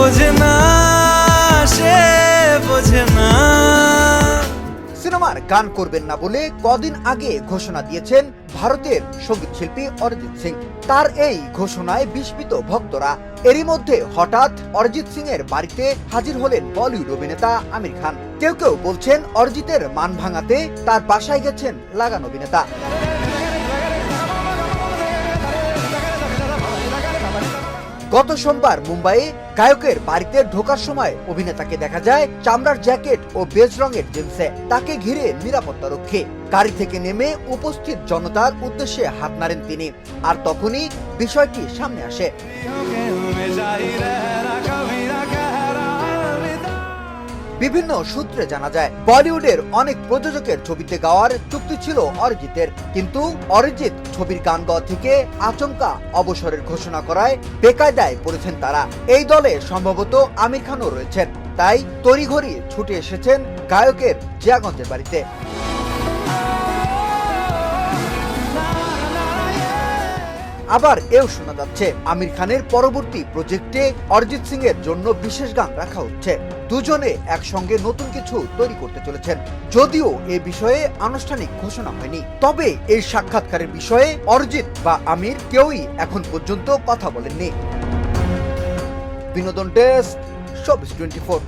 বোঝে না, সে বোঝে না। সিনেমার গান করবেন না বলে কদিন আগে ঘোষণা দিয়েছেন ভারতের সঙ্গীত শিল্পী অরিজিৎ সিং। তার এই ঘোষণায় বিস্মিত ভক্তরা। এরই মধ্যে হঠাৎ অরিজিৎ সিং এর বাড়িতে হাজির হলেন বলিউড অভিনেতা আমির খান। কেউ কেউ বলছেন অরিজিতের মান ভাঙাতে তার বাসায় গেছেন লাগান অভিনেতা। গত সোমবার মুম্বাইয়ে গায়কের বাড়িতে ঢোকার সময় অভিনেতাকে দেখা যায় চামড়ার জ্যাকেট ও বেজ রঙের জিন্সে। তাকে ঘিরে নিরাপত্তারক্ষী। গাড়ি থেকে নেমে উপস্থিত জনতার উদ্দেশ্যে হাত নাড়েন তিনি। আর তখনই বিষয়টি সামনে আসে। বিভিন্ন সূত্রে জানা যায় বলিউডের অনেক প্রযোজকের ছবিতে গাওয়ার চুক্তি ছিল অরিজিতের, কিন্তু অরিজিৎ ছবির গান গাওয়া থেকে আচমকা অবসরের ঘোষণা করায় বেকায়দায় পড়েছেন তারা। এই দলে সম্ভবত আমির খানও রয়েছেন, তাই তড়িঘড়ি ছুটে এসেছেন গায়কের জিয়াগঞ্জের বাড়িতে। আবার এও শোনা যাচ্ছে আমির খানের পরবর্তী প্রজেক্টে অরিজিৎ সিং এর জন্য বিশেষ গান রাখা হচ্ছে। দুজনে একসঙ্গে নতুন কিছু তৈরি করতে চলেছেন। যদিও এ বিষয়ে আনুষ্ঠানিক ঘোষণা হয়নি, তবে এই সাক্ষাৎকারের বিষয়ে অরিজিৎ বা আমির কেউই এখন পর্যন্ত কথা বলেননি। বিনোদন ডেস্ক, শোবিজ 24।